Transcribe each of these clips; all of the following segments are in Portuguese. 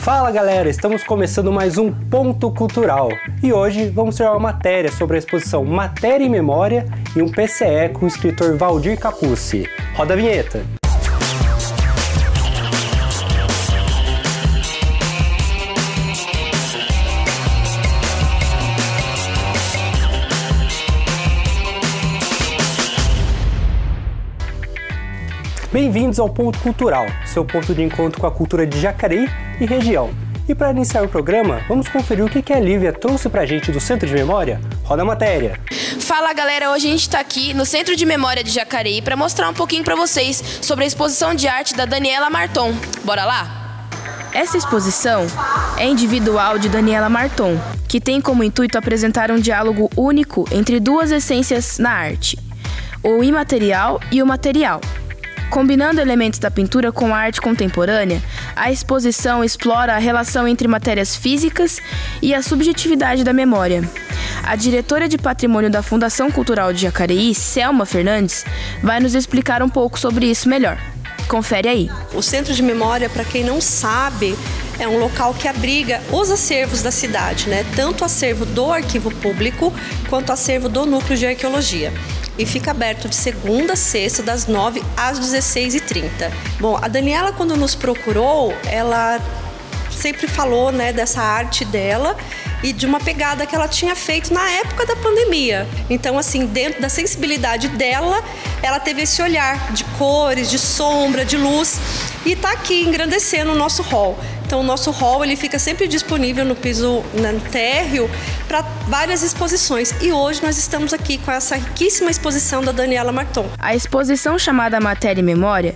Fala galera, estamos começando mais um Ponto Cultural e hoje vamos ter uma matéria sobre a exposição Matéria e Memória e um PCE com o escritor Valdir Capussi. Roda a vinheta! Bem-vindos ao Ponto Cultural, seu ponto de encontro com a cultura de Jacareí e região. E para iniciar o programa, vamos conferir o que a Lívia trouxe pra gente do Centro de Memória? Roda a matéria! Fala galera, hoje a gente está aqui no Centro de Memória de Jacareí para mostrar um pouquinho para vocês sobre a exposição de arte da Daniela Marton. Bora lá? Essa exposição é individual de Daniela Marton, que tem como intuito apresentar um diálogo único entre duas essências na arte, o imaterial e o material. Combinando elementos da pintura com a arte contemporânea, a exposição explora a relação entre matérias físicas e a subjetividade da memória. A diretora de patrimônio da Fundação Cultural de Jacareí, Selma Fernandes, vai nos explicar um pouco sobre isso melhor. Confere aí. O Centro de Memória, para quem não sabe, é um local que abriga os acervos da cidade, né? Tanto o acervo do Arquivo Público quanto o acervo do Núcleo de Arqueologia. E fica aberto de segunda a sexta, das 9 às 16h30. Bom, a Daniela, quando nos procurou, ela sempre falou, né, dessa arte dela e de uma pegada que ela tinha feito na época da pandemia. Então, assim, dentro da sensibilidade dela, ela teve esse olhar de cores, de sombra, de luz e está aqui engrandecendo o nosso hall. Então, o nosso hall ele fica sempre disponível no piso, no térreo, para várias exposições. E hoje nós estamos aqui com essa riquíssima exposição da Daniela Marton. A exposição chamada Matéria e Memória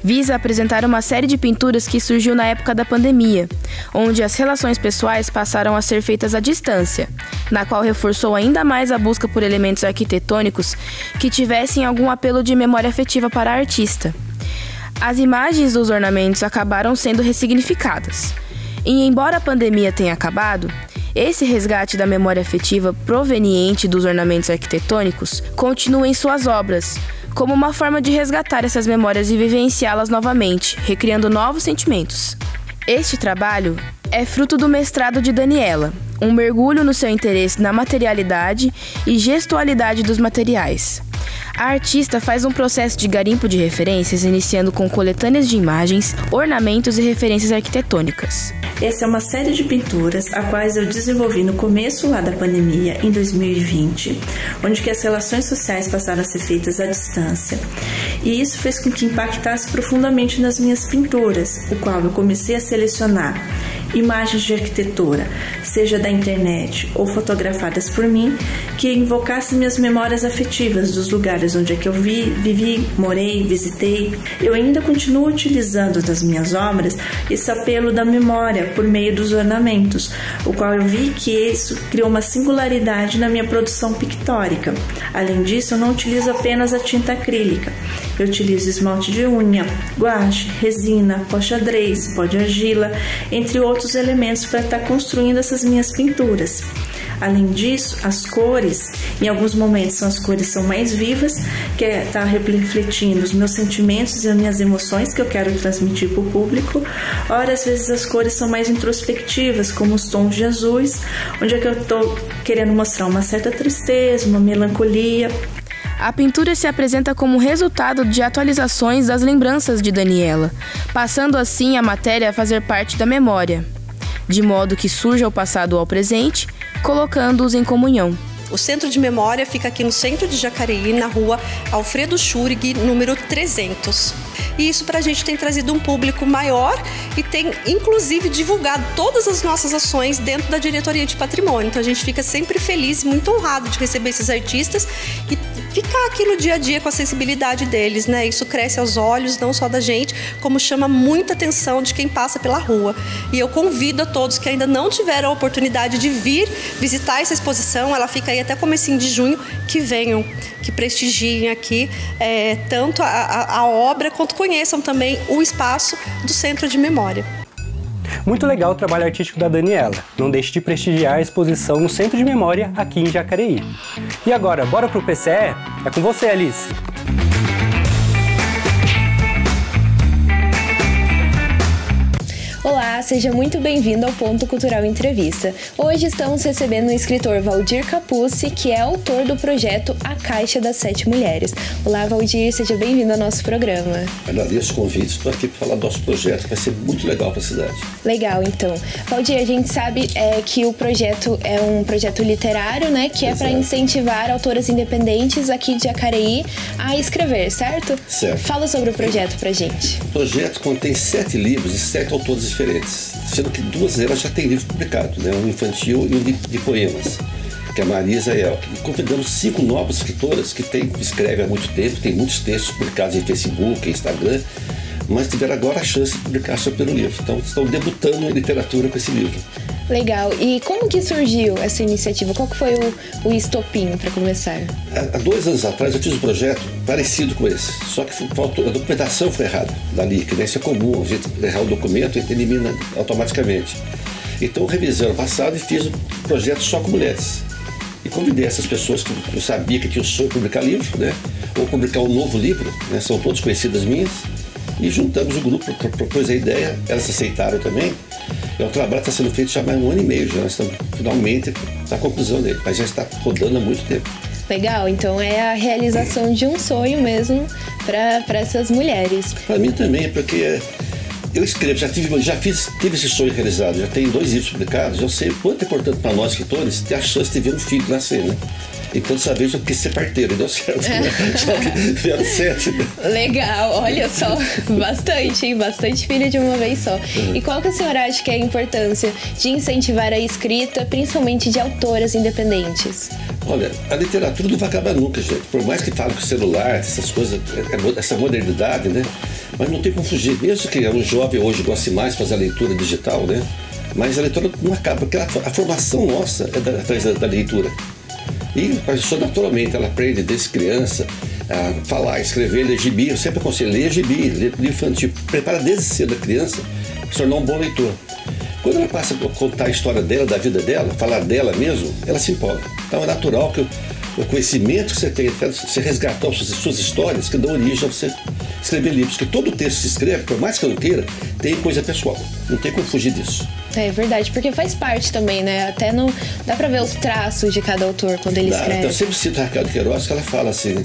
visa apresentar uma série de pinturas que surgiu na época da pandemia, onde as relações pessoais passaram a ser feitas à distância, na qual reforçou ainda mais a busca por elementos arquitetônicos que tivessem algum apelo de memória afetiva para a artista. As imagens dos ornamentos acabaram sendo ressignificadas. E embora a pandemia tenha acabado, esse resgate da memória afetiva proveniente dos ornamentos arquitetônicos continua em suas obras, como uma forma de resgatar essas memórias e vivenciá-las novamente, recriando novos sentimentos. Este trabalho é fruto do mestrado de Daniela, um mergulho no seu interesse na materialidade e gestualidade dos materiais. A artista faz um processo de garimpo de referências, iniciando com coletâneas de imagens, ornamentos e referências arquitetônicas. Essa é uma série de pinturas, a quais eu desenvolvi no começo lá da pandemia, em 2020, onde que as relações sociais passaram a ser feitas à distância. E isso fez com que impactasse profundamente nas minhas pinturas, o qual eu comecei a selecionar imagens de arquitetura, seja da internet ou fotografadas por mim, que invocassem minhas memórias afetivas dos lugares onde é que eu vivi, morei, visitei. Eu ainda continuo utilizando nas minhas obras esse apelo da memória por meio dos ornamentos, o qual eu vi que isso criou uma singularidade na minha produção pictórica. Além disso, eu não utilizo apenas a tinta acrílica. Eu utilizo esmalte de unha, guache, resina, pó xadrez, pó de argila, entre outros elementos para estar construindo essas minhas pinturas. Além disso, as cores, em alguns momentos as cores são mais vivas, que está refletindo os meus sentimentos e as minhas emoções que eu quero transmitir para o público. Ora, às vezes as cores são mais introspectivas, como os tons de azuis, onde é que eu estou querendo mostrar uma certa tristeza, uma melancolia. A pintura se apresenta como resultado de atualizações das lembranças de Daniela, passando assim a matéria a fazer parte da memória, de modo que surja o passado ao presente, colocando-os em comunhão. O Centro de Memória fica aqui no centro de Jacareí, na rua Alfredo Schurig, número 300. E isso para a gente tem trazido um público maior e tem, inclusive, divulgado todas as nossas ações dentro da Diretoria de Patrimônio. Então a gente fica sempre feliz e muito honrado de receber esses artistas e ficar aqui no dia a dia com a sensibilidade deles, né? Isso cresce aos olhos, não só da gente, como chama muita atenção de quem passa pela rua. E eu convido a todos que ainda não tiveram a oportunidade de vir visitar essa exposição, ela fica aí até comecinho de junho, que venham, que prestigiem aqui tanto a obra, quanto conheçam também o espaço do Centro de Memória. Muito legal o trabalho artístico da Daniela. Não deixe de prestigiar a exposição no Centro de Memória aqui em Jacareí. E agora, bora pro PCE? É com você, Alice. Olá, seja muito bem-vindo ao Ponto Cultural Entrevista. Hoje estamos recebendo o escritor Valdir Capuzzi, que é autor do projeto A Caixa das 7 Mulheres. Olá, Valdir, seja bem-vindo ao nosso programa. Agradeço o convite, estou aqui para falar do nosso projeto, que vai ser muito legal para a cidade. Legal, então. Valdir, a gente sabe que o projeto é um projeto literário, né, que é para incentivar autoras independentes aqui de Jacareí a escrever, certo? Certo. Fala sobre o projeto pra gente. O projeto contém 7 livros de 7 autores diferentes, sendo que 2 delas já têm livros publicados, né? Um infantil e um de poemas, que é a Marisa e a Elke. E convidamos 5 novas escritoras que escrevem há muito tempo, tem muitos textos publicados em Facebook, Instagram, mas tiveram agora a chance de publicar seu primeiro livro. Então estão debutando em literatura com esse livro. Legal. E como que surgiu essa iniciativa? Qual que foi o estopim para começar? Há 2 anos atrás eu fiz um projeto parecido com esse, só que a documentação foi errada dali, que isso é comum, a gente errar o documento e elimina automaticamente. Então eu revisei ano passado e fiz um projeto só com mulheres. E convidei essas pessoas que eu sabia que tinham o sonho de publicar livro, né? Ou publicar um novo livro, né? São todas conhecidas minhas. E juntamos o grupo, propôs a ideia, elas aceitaram também. É um trabalho que está sendo feito já há mais de 1 ano e meio, já nós estamos finalmente na conclusão dele, mas já está rodando há muito tempo. Legal, então é a realização de um sonho mesmo para essas mulheres. Para mim também, porque eu escrevo, tive esse sonho realizado, já tenho 2 livros publicados, eu sei o quanto é importante para nós escritores ter a chance de ver um filho nascer, né? Então, dessa vez eu quis ser parteiro e deu certo, né? Só que vieram 7. Legal, olha só, bastante filho de uma vez só. E qual que a senhora acha que é a importância de incentivar a escrita, principalmente de autoras independentes? Olha, a literatura não vai acabar nunca, gente. Por mais que fale com o celular, essas coisas, essa modernidade, né? Mas não tem como fugir. Mesmo que um jovem hoje goste mais de fazer a leitura digital, né? Mas a leitura não acaba, porque a formação nossa é através da leitura. E a pessoa naturalmente, ela aprende desde criança a falar, escrever, ler gibi. Eu sempre aconselho, ler gibi, ler livro infantil. Prepara desde cedo a criança para se tornar um bom leitor. Quando ela passa a contar a história dela, da vida dela, falar dela mesmo, ela se empolga. Então é natural que o conhecimento que você tem, você resgatar as suas histórias, que dão origem a você escrever livros. Porque todo texto que se escreve, por mais que eu não queira, tem coisa pessoal. Não tem como fugir disso. É verdade, porque faz parte também, né? Até não dá pra ver os traços de cada autor quando ele escreve. Então, eu sempre cito a Raquel de Queiroz, que ela fala assim,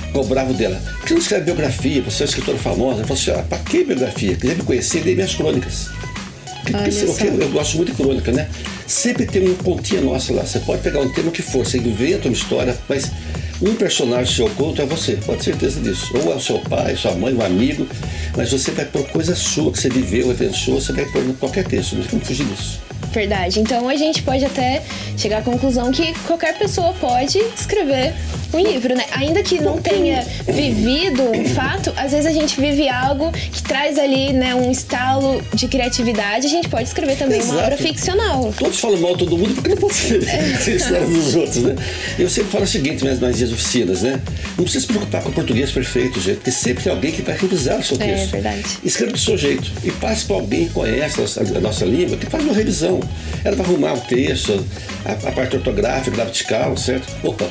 ficou bravo dela. Por que não escreve biografia? Você é uma escritora famosa. Eu falo assim, pra que biografia? Quiser me conhecer, dê minhas crônicas. Eu gosto muito de crônica, né? Sempre tem uma pontinha nossa lá. Você pode pegar um tema que for, você inventa uma história, mas um personagem do seu conto é você, pode ter certeza disso. Ou é o seu pai, sua mãe, um amigo, mas você vai pôr coisa sua que você viveu, vivenciou, você vai pôr em qualquer texto, não tem como fugir disso. Verdade. Então a gente pode até chegar à conclusão que qualquer pessoa pode escrever um livro, né? Ainda que não tenha vivido um fato, às vezes a gente vive algo que traz ali, né, um estalo de criatividade. A gente pode escrever também uma obra ficcional. Todos falam mal de todo mundo porque não pode ser história dos outros, né? Eu sempre falo o seguinte nas minhas oficinas, né? Não precisa se preocupar com o português perfeito, gente, porque sempre tem alguém que vai revisar o seu texto. É verdade. Escreva do seu jeito e passe para alguém que conhece a nossa língua, que faz uma revisão. Ela vai arrumar o texto, a parte ortográfica, gramatical, certo? Opa,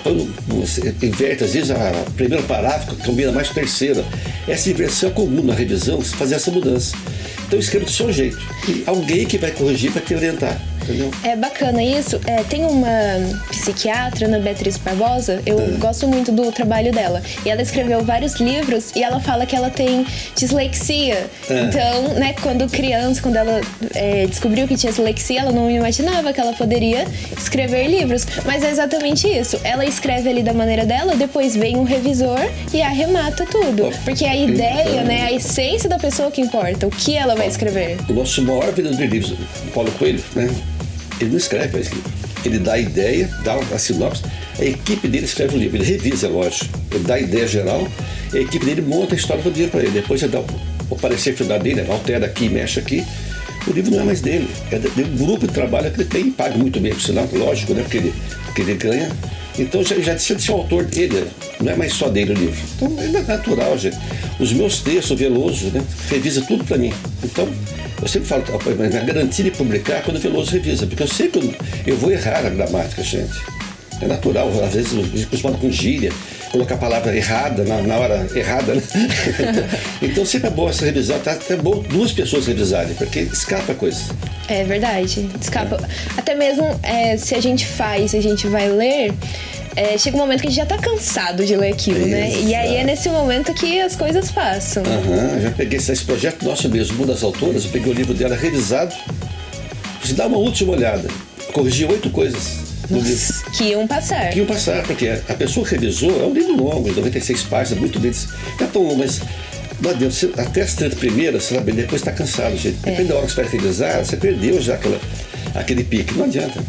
inverte, às vezes, o primeiro parágrafo combina mais com o terceiro. Essa inversão é comum na revisão, fazer essa mudança. Então escreva do seu jeito. E alguém que vai corrigir vai te orientar. Entendeu? É bacana isso. Tem uma psiquiatra, Ana Beatriz Barbosa, eu gosto muito do trabalho dela. E ela escreveu vários livros e ela fala que ela tem dislexia. Então, né, quando criança, quando ela descobriu que tinha dislexia, ela não imaginava que ela poderia escrever livros. Mas é exatamente isso. Ela escreve ali da maneira dela, depois vem um revisor e arremata tudo. Porque a ideia, né, a essência da pessoa que importa, o que ela vai escrever. O nosso maior vendedor de livros, Paulo Coelho, né? Ele não escreve esse livro. Ele dá a ideia, dá a sinopse, a equipe dele escreve o livro, ele revisa, lógico. Ele dá a ideia geral, a equipe dele monta a história do dia para ele. Depois ele dá o parecer final dele, altera aqui, mexe aqui. O livro não é mais dele, é do grupo de trabalho que ele tem, paga muito bem, por sinal, lógico, né? Porque ele ganha. Então já sente o autor dele, não é mais só dele o livro. Então é natural, gente. Os meus textos, o Veloso, né, revisa tudo para mim. Então, eu sempre falo, a garantia de publicar é quando o Veloso revisa, porque eu sei que eu vou errar a gramática, gente. É natural, às vezes eu falam com gíria, colocar a palavra errada na hora errada, né? Então sempre é bom essa revisão, tá até bom 2 pessoas revisarem, porque escapa coisa. É verdade, escapa. Até mesmo se a gente vai ler, chega um momento que a gente já tá cansado de ler aquilo, né? E aí é nesse momento que as coisas passam. Já peguei esse projeto nosso mesmo, Mundo das Autoras, eu peguei o livro dela revisado, você dá uma última olhada, corrigi 8 coisas no livro. Que iam passar, porque a pessoa que revisou, é um livro longo, 96 páginas, muito deles, não é tão longo, mas não adianta, até as 30 primeiras, sabe, depois está cansado, gente. Depende da hora que você vai revisar, você perdeu já aquele pique, não adianta.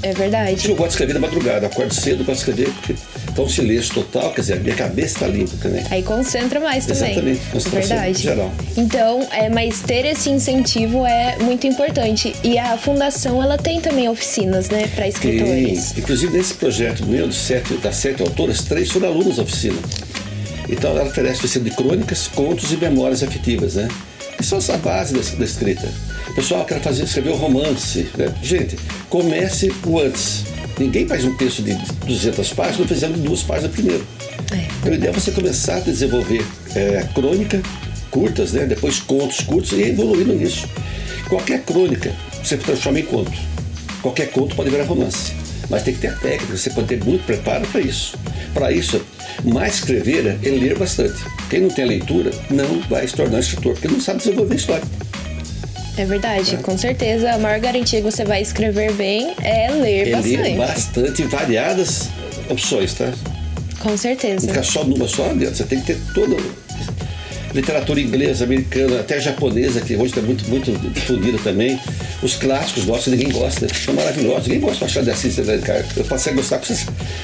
É verdade. Eu gosto de escrever na madrugada, acordo cedo, gosto de escrever, porque então silêncio total, quer dizer, minha cabeça está limpa também. Aí concentra mais também. Exatamente, concentração verdade. Geral. Então, mas ter esse incentivo é muito importante. E a fundação, ela tem também oficinas, né, para escritores. Inclusive, nesse projeto meu, das 7 autoras, 3 foram alunos da oficina. Então, ela oferece oficina de crônicas, contos e memórias afetivas, né? Que são a base da escrita. Pessoal, quero escrever um romance, né? Gente, comece o antes. Ninguém faz um texto de 200 páginas, não fizemos 2 páginas primeiro. O ideal é você começar a desenvolver crônica, curtas, né? Depois contos curtos e evoluindo nisso. Qualquer crônica você transforma em conto. Qualquer conto pode virar romance. Mas tem que ter a técnica, você pode ter muito preparo para isso. Para isso, mais escrever é ler bastante. Quem não tem a leitura não vai se tornar escritor, porque não sabe desenvolver história. É verdade, com certeza. A maior garantia que você vai escrever bem é ler bastante. Ler bastante, variadas opções, tá? Com certeza. Não ficar só numa só, você tem que ter toda literatura inglesa, americana, até japonesa, que hoje está muito difundida também. Os clássicos nossos, ninguém gosta, são maravilhosos. Ninguém gosta de Machado de Assis, né, cara? Eu passei a gostar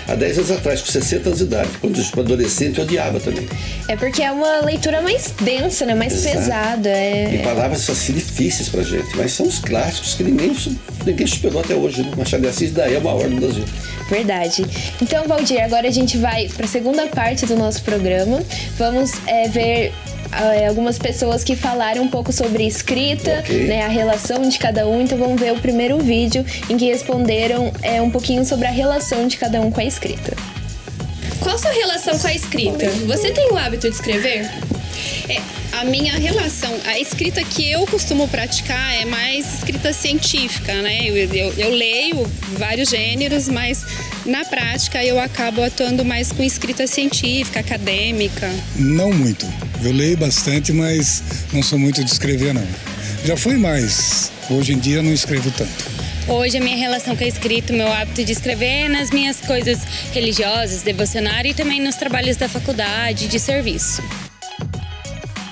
há 10 anos atrás, com 60 anos de idade. Quando adolescente, eu odiava também. É porque é uma leitura mais densa, né? Mais pesada. E palavras assim difíceis pra gente, mas são os clássicos que ninguém superou até hoje, né? Machado de Assis daí é uma ordem do Brasil. Verdade. Então, Valdir, agora a gente vai para a segunda parte do nosso programa. Vamos ver algumas pessoas que falaram um pouco sobre escrita, né, a relação de cada um. Então vamos ver o primeiro vídeo em que responderam um pouquinho sobre a relação de cada um com a escrita. Qual a sua relação com a escrita? Você tem o hábito de escrever? A minha relação, a escrita que eu costumo praticar é mais escrita científica, né? Eu leio vários gêneros, mas na prática eu acabo atuando mais com escrita científica, acadêmica. Não muito. Eu leio bastante, mas não sou muito de escrever, não. Já fui mais. Hoje em dia não escrevo tanto. Hoje a minha relação com a escrita, o meu hábito de escrever é nas minhas coisas religiosas, devocionárias e também nos trabalhos da faculdade, de serviço.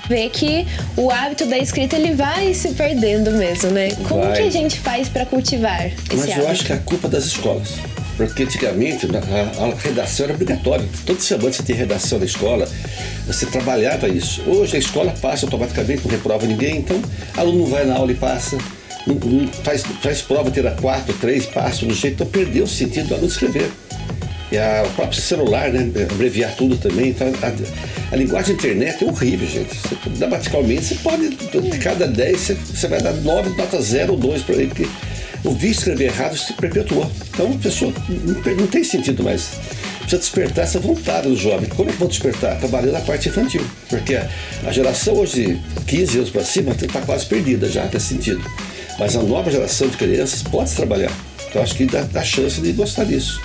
Ver que o hábito da escrita ele vai se perdendo mesmo, né? Como que a gente faz para cultivar esse hábito? Mas eu acho que é a culpa das escolas. Porque antigamente a redação era obrigatória. Todo semana você tinha redação na escola, você trabalhava isso. Hoje a escola passa automaticamente, não reprova ninguém, então o aluno não vai na aula e passa, não faz prova, tira 4, 3, passa do jeito, então perdeu o sentido do aluno escrever. E o próprio celular, né? Abreviar tudo também. Então, a linguagem da internet é horrível, gente. Gramaticalmente, você pode, de cada 10, você vai dar 9, nota 0 ou 2 para ele, porque ouvir escrever errado se perpetuou. Então, a pessoa não tem sentido mais. Precisa despertar essa vontade do jovem. Como é que vão despertar? Trabalhando na parte infantil. Porque a geração hoje, de 15 anos para cima, está quase perdida já, nesse sentido. Mas a nova geração de crianças pode trabalhar. Então, acho que dá chance de gostar disso.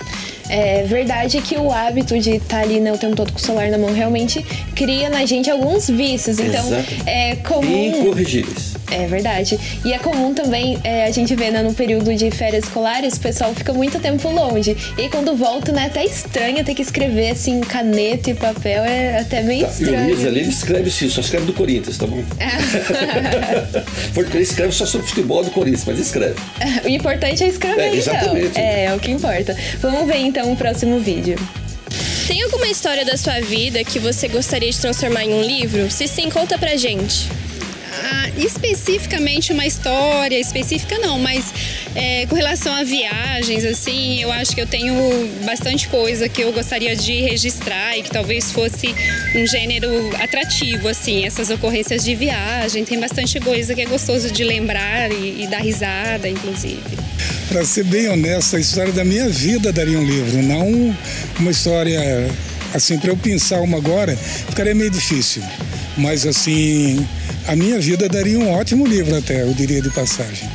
É verdade que o hábito de estar ali, né, o tempo todo com o celular na mão realmente cria na gente alguns vícios. Então, é comum... Incorrigíveis. É verdade. E é comum também a gente ver, né, no período de férias escolares, o pessoal fica muito tempo longe. E aí, quando volta, né, até estranha ter que escrever assim, caneta e papel, é até meio estranho. E o Luiz ali, ele escreve sim, só escreve do Corinthians, tá bom? Porque ele escreve só sobre o futebol do Corinthians, mas escreve. O importante é escrever, exatamente. Então. É o que importa. Vamos ver então o próximo vídeo. Tem alguma história da sua vida que você gostaria de transformar em um livro? Se sim, conta pra gente. Especificamente uma história específica não, mas com relação a viagens, assim, eu acho que eu tenho bastante coisa que eu gostaria de registrar e que talvez fosse um gênero atrativo, assim, essas ocorrências de viagem. Tem bastante coisa que é gostoso de lembrar e dar risada, inclusive. Para ser bem honesto, a história da minha vida daria um livro, não uma história Assim, para eu pensar uma agora, ficaria meio difícil. Mas, assim, a minha vida daria um ótimo livro até, eu diria de passagem.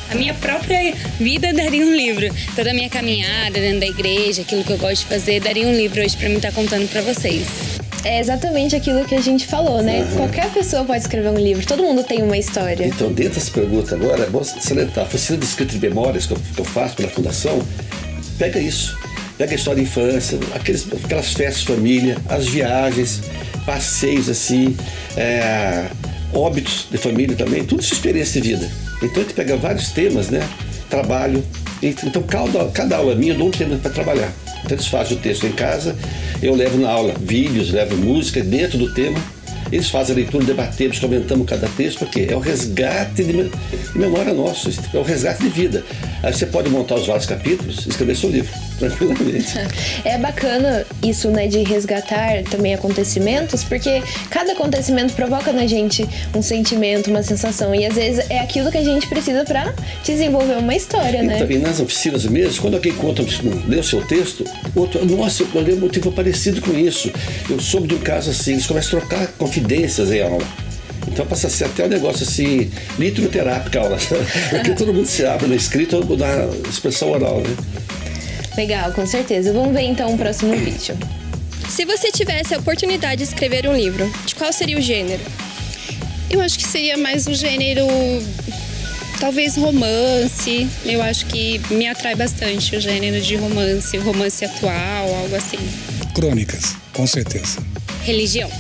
A minha própria vida daria um livro. Toda a minha caminhada dentro da igreja, aquilo que eu gosto de fazer, daria um livro hoje para mim estar contando para vocês. É exatamente aquilo que a gente falou, né? Qualquer pessoa pode escrever um livro, todo mundo tem uma história. Então, dentro dessa pergunta agora, é bom salientar, a oficina de escrita de memórias que eu faço pela Fundação, pega isso. Pega a história de infância, aquelas festas de família, as viagens, passeios assim, óbitos de família também, tudo isso é experiência de vida. Então a gente pega vários temas, né? Trabalho. Então cada aula minha eu dou um tema para trabalhar. Então eles fazem o texto em casa, eu levo na aula vídeos, levo música dentro do tema. Eles fazem a leitura, debatemos, comentamos cada texto, porque é o resgate de memória nossa, é o resgate de vida. Aí você pode montar os vários capítulos e escrever seu livro, tranquilamente. É bacana isso, né, de resgatar também acontecimentos, porque cada acontecimento provoca na gente um sentimento, uma sensação, e às vezes é aquilo que a gente precisa para desenvolver uma história, né? E nas oficinas mesmo, quando alguém conta, lê o seu texto, outro, nossa, eu li um motivo parecido com isso, eu soube de um caso assim, eles começam a trocar confidências em aula. Então passa a ser até um negócio assim, litroterápico a aula, porque todo mundo se abre na escrita ou na expressão oral, né? Legal, com certeza. Vamos ver então o próximo vídeo. Se você tivesse a oportunidade de escrever um livro, de qual seria o gênero? Eu acho que seria mais o gênero, talvez romance. Eu acho que me atrai bastante o gênero de romance, o romance atual, algo assim. Crônicas, com certeza. Religião.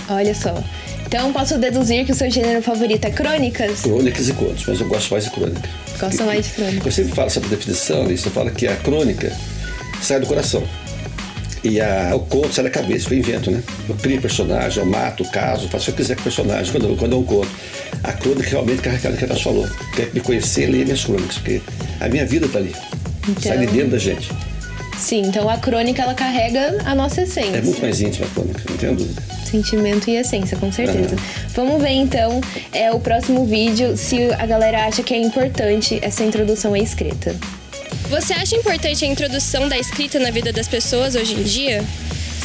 Olha só. Então, posso deduzir que o seu gênero favorito é crônicas? Crônicas e contos, mas eu gosto mais de crônica. Gosto mais de crônica. Eu sempre falo essa definição, Alice, eu falo que a crônica sai do coração. E o conto sai da cabeça, eu invento, né? Eu crio personagem, eu mato, caso, faço o que eu quiser com o personagem, quando é um conto. A crônica realmente carregada que a Nath falou. Quer me conhecer, leia minhas crônicas, porque a minha vida tá ali. Então, sai de dentro da gente. Sim, então a crônica, ela carrega a nossa essência. É muito mais íntima a crônica, não tenho dúvida. Sentimento e essência, com certeza. Vamos ver então o próximo vídeo, se a galera acha que é importante essa introdução à escrita. Você acha importante a introdução da escrita na vida das pessoas hoje em dia?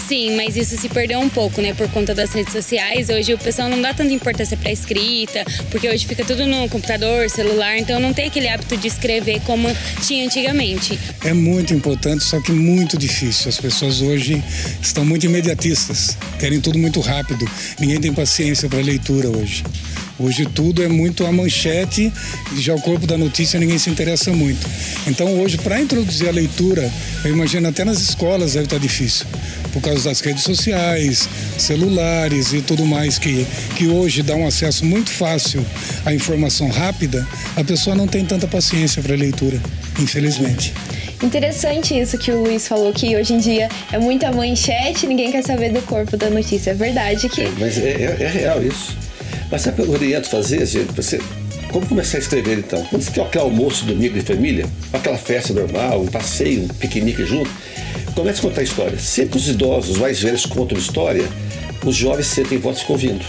Sim, mas isso se perdeu um pouco, né? Por conta das redes sociais. Hoje o pessoal não dá tanta importância para a escrita, porque hoje fica tudo no computador, celular, então não tem aquele hábito de escrever como tinha antigamente. É muito importante, só que muito difícil. As pessoas hoje estão muito imediatistas, querem tudo muito rápido. Ninguém tem paciência para leitura hoje. Hoje tudo é muito a manchete, e já o corpo da notícia ninguém se interessa muito. Então hoje, para introduzir a leitura, eu imagino até nas escolas deve estar difícil, por causa das redes sociais, celulares e tudo mais que hoje dá um acesso muito fácil à informação rápida, a pessoa não tem tanta paciência para a leitura, infelizmente. Interessante isso que o Luiz falou, que hoje em dia é muita manchete, ninguém quer saber do corpo da notícia. É verdade que... Mas é real isso. Mas sabe o que eu oriento fazer, gente? Como começar a escrever, então? Quando você tem aquele almoço domingo de família, aquela festa normal, um passeio, um piquenique junto, comece a contar história. Sempre que os idosos, os mais velhos contam história, os jovens sentem votos ouvindo.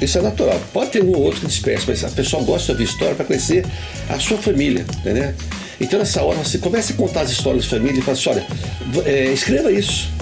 Isso é natural. Pode ter um ou outro que dispersa, mas a pessoa gosta de ouvir história para crescer a sua família, entendeu? Então, nessa hora, você começa a contar as histórias de família e fala assim, olha, escreva isso.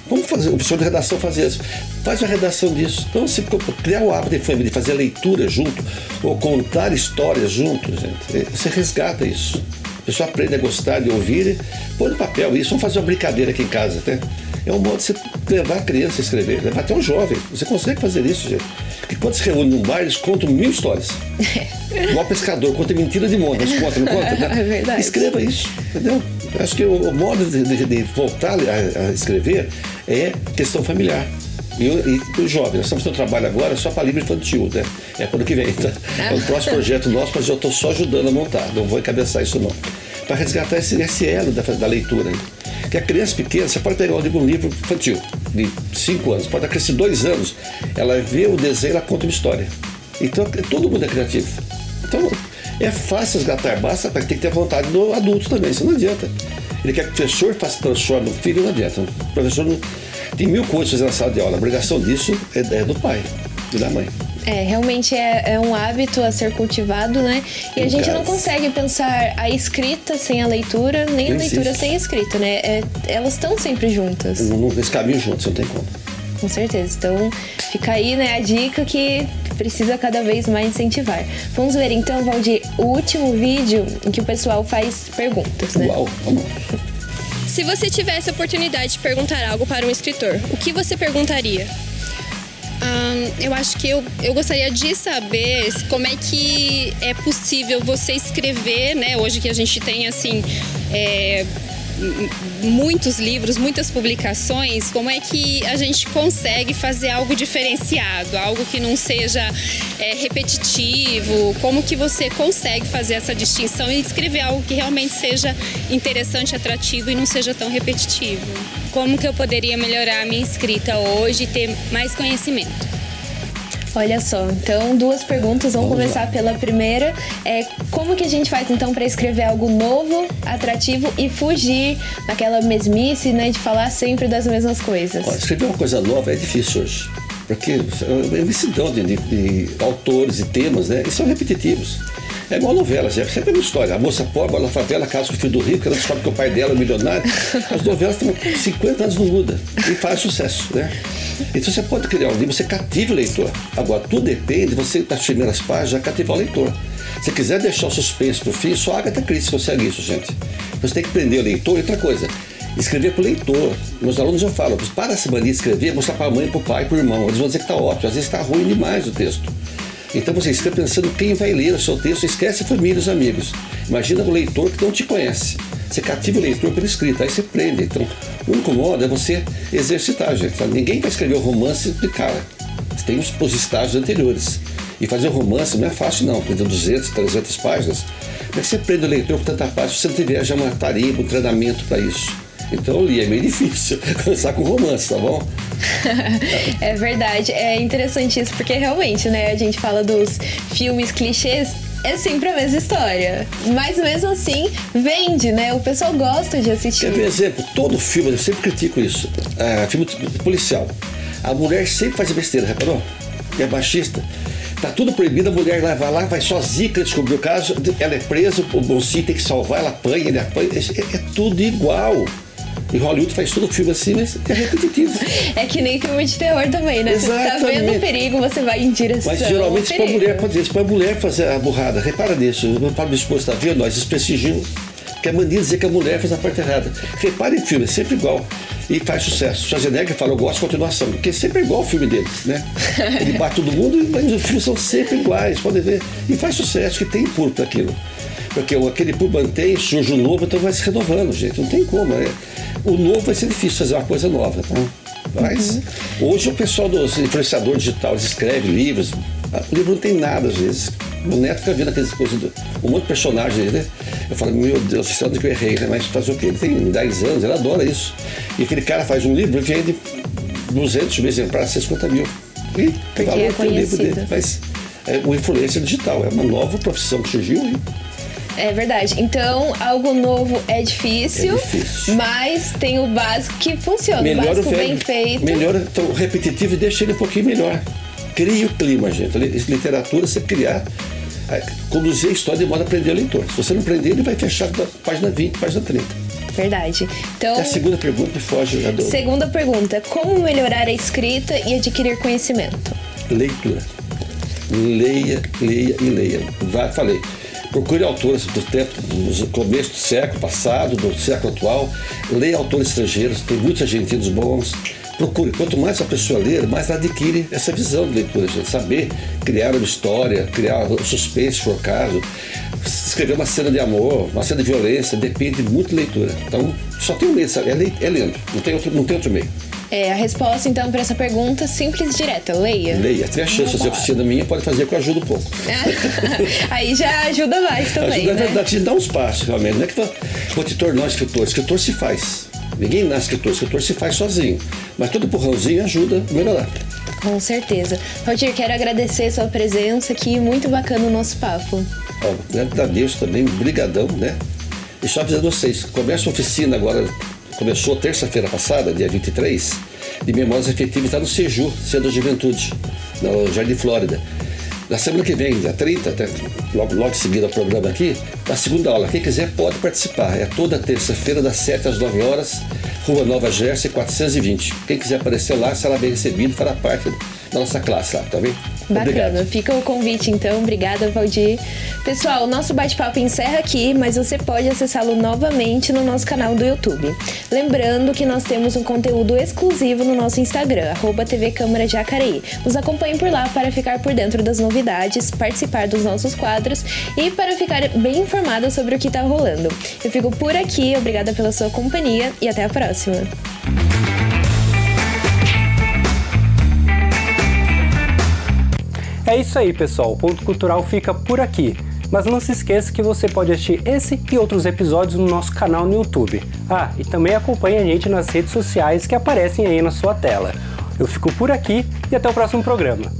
Vamos fazer, o professor de redação fazer isso. Faz uma redação disso. Então, se criar o hábito de família, de fazer leitura junto, ou contar histórias junto, gente, você resgata isso. A pessoa aprende a gostar de ouvir, põe no papel isso. Vamos fazer uma brincadeira aqui em casa, até. É um modo de você levar a criança a escrever, levar até um jovem. Você consegue fazer isso, gente. Porque quando se reúne num bar, eles contam 1000 histórias. Igual pescador, conta mentira de monte, mas conta, não conta? Né? É verdade. Escreva isso, entendeu? Eu acho que o modo de voltar a escrever é questão familiar. E o jovem, nós estamos fazendo trabalho agora só para livro infantil, né? É para o ano que vem. Tá? É o próximo projeto nosso, mas eu estou só ajudando a montar, não vou encabeçar isso não. Para resgatar esse elo da leitura. Né? Que a criança pequena, você pode pegar um livro infantil de 5 anos, pode crescer 2 anos, ela vê o desenho, ela conta uma história. Então todo mundo é criativo. Então é fácil resgatar, basta, mas tem que ter vontade do adulto também, isso não adianta. Ele quer que o professor transforme o filho, não adianta. O professor não... Tem 1000 coisas fazendo na sala de aula, a obrigação disso é do pai e da mãe. Realmente é um hábito a ser cultivado, né? E a gente não consegue pensar a escrita sem a leitura, nem a leitura sem a escrita, né? Elas estão sempre juntas. Nesse caminho juntos, não tem como. Com certeza. Então, fica aí, né, a dica que precisa cada vez mais incentivar. Vamos ver então, Valdir, o último vídeo em que o pessoal faz perguntas, né? Uau, vamos. Se você tivesse a oportunidade de perguntar algo para um escritor, o que você perguntaria? Eu acho que eu gostaria de saber como é que é possível você escrever, né? Hoje que a gente tem, assim, muitos livros, muitas publicações, como é que a gente consegue fazer algo diferenciado, algo que não seja repetitivo, como que você consegue fazer essa distinção e escrever algo que realmente seja interessante, atrativo e não seja tão repetitivo? Como que eu poderia melhorar a minha escrita hoje e ter mais conhecimento? Olha só, então 2 perguntas, vamos começar pela primeira. Como que a gente faz então para escrever algo novo, atrativo e fugir daquela mesmice, né, de falar sempre das mesmas coisas? Escrever uma coisa nova é difícil hoje, porque é imensidão de autores e temas, né, e são repetitivos. É igual novelas, é sempre uma história. A moça pobre, ela na favela, casa com o filho do rico, ela descobre que o pai dela é milionário. As novelas estão 50 anos, não muda e faz sucesso, né? Então você pode criar um livro, você cativa o leitor. Agora, tudo depende, você das primeiras páginas já cativar o leitor. Se quiser deixar o suspense pro fim, só a Agatha Christie consegue isso, gente. Você tem que prender o leitor. E outra coisa, escrever pro leitor. Meus alunos já falam, para essa mania de escrever, mostrar pra mãe, pro pai, pro irmão. Eles vão dizer que tá ótimo, às vezes tá ruim demais o texto. Então você escreve pensando quem vai ler o seu texto, esquece a família e os amigos. Imagina o leitor que não te conhece. Você cativa o leitor pela escrita, aí você prende. Então, o único modo é você exercitar, gente. Ninguém vai escrever um romance de cara. Você tem os estágios anteriores. E fazer um romance não é fácil, não. Tem 200, 300 páginas. Mas você prende o leitor com tanta página, você não tiver já uma tarimba, um treinamento para isso. Então, eu li, é meio difícil começar com romance, tá bom? É verdade, é interessante isso, porque realmente, né, a gente fala dos filmes clichês, é sempre a mesma história. Mas mesmo assim, vende, né? O pessoal gosta de assistir. Quer ver exemplo? Todo filme, eu sempre critico isso. Filme policial. A mulher sempre faz besteira, reparou? É machista. Tá tudo proibido, a mulher vai lá, vai sozinha descobrir o caso, ela é presa, o mocinho tem que salvar, ela apanha, ele apanha. É tudo igual. E Hollywood faz todo filme assim, mas é repetitivo. É que nem filme de terror também, né? Exatamente. Você tá vendo o perigo, você vai em direção. Mas geralmente se põe a mulher fazer a burrada. Repara nisso, eu falo, meu esposo, tá vendo? Nós desprestigiamos. Porque é mania dizer que a mulher fez a parte errada. Repara em filme, é sempre igual. E faz sucesso. Schwarzenegger fala, eu gosto de continuação. Porque sempre é igual o filme dele, né? Ele bate todo mundo, mas os filmes são sempre iguais, podem ver. E faz sucesso, que tem público para aquilo. Porque aquele público mantém, surge o novo, então vai se renovando, gente. Não tem como, né? O novo vai ser difícil fazer uma coisa nova, tá? Mas hoje o pessoal dos influenciadores digitais, eles escrevem livros. O livro não tem nada, às vezes. O Neto fica vendo aquelas coisas, um monte de personagens, né? Eu falo, meu Deus, isso é onde que eu errei, né? Mas fazer o quê? Ele tem 10 anos, ele adora isso. E aquele cara faz um livro e vende 200 mil exemplares, 50 mil. E tem valor pro livro dele. Mas o influencer digital é uma nova profissão que surgiu aí. É verdade. Então, algo novo é difícil, mas tem o básico que funciona. Melhor o básico bem feito. Melhor, então, o repetitivo e deixa ele um pouquinho melhor. Cria o clima, gente. Literatura, você criar, conduzir a história de modo a prender o leitor. Se você não prender, ele vai fechar da página 20, página 30. Verdade. Então, a segunda pergunta me foge. Segunda pergunta. Como melhorar a escrita e adquirir conhecimento? Leitura. Leia, leia e leia. Falei. Procure autores do tempo, do começo do século passado, do século atual. Leia autores estrangeiros, tem muitos argentinos bons. Procure. Quanto mais a pessoa ler, mais ela adquire essa visão de leitura, gente. Saber criar uma história, criar um suspense, se for o caso. Escrever uma cena de amor, uma cena de violência, depende muito de leitura. Então, só tem um meio, sabe? É lendo, não tem outro meio. A resposta, então, para essa pergunta, simples e direta. Leia. Leia. Tem a chance de fazer oficina minha, pode fazer que eu ajudo um pouco. Aí já ajuda mais também, ajuda, né? Na verdade, te dá uns passos, realmente. Não é que vou te tornar um escritor. Escritor se faz. Ninguém nasce escritor se faz sozinho. Mas todo empurrãozinho ajuda a melhorar. Com certeza. Valdir, quero agradecer sua presença aqui. Muito bacana o nosso papo. Agradeço também, brigadão, né? E só avisando vocês, começa a oficina agora... Começou terça-feira passada, dia 23, de Memórias Afetivas, está no Seju, Centro da Juventude. no Jardim Flórida. Na semana que vem, dia 30, até logo em seguida ao programa aqui, a segunda aula. Quem quiser pode participar. É toda terça-feira, das 7 às 9 horas, Rua Nova Jersey, 420. Quem quiser aparecer lá, será bem recebido, fará parte da nossa classe lá, tá bem? Bacana, obrigado. Fica o convite então, obrigada Valdir. Pessoal, o nosso bate-papo encerra aqui, mas você pode acessá-lo novamente no nosso canal do YouTube. Lembrando que nós temos um conteúdo exclusivo no nosso Instagram, @TV Câmara Jacareí. Nos acompanhe por lá para ficar por dentro das novidades, participar dos nossos quadros e para ficar bem informada sobre o que está rolando. Eu fico por aqui, obrigada pela sua companhia e até a próxima. É isso aí, pessoal. O Ponto Cultural fica por aqui. Mas não se esqueça que você pode assistir esse e outros episódios no nosso canal no YouTube. Ah, e também acompanhe a gente nas redes sociais que aparecem aí na sua tela. Eu fico por aqui e até o próximo programa.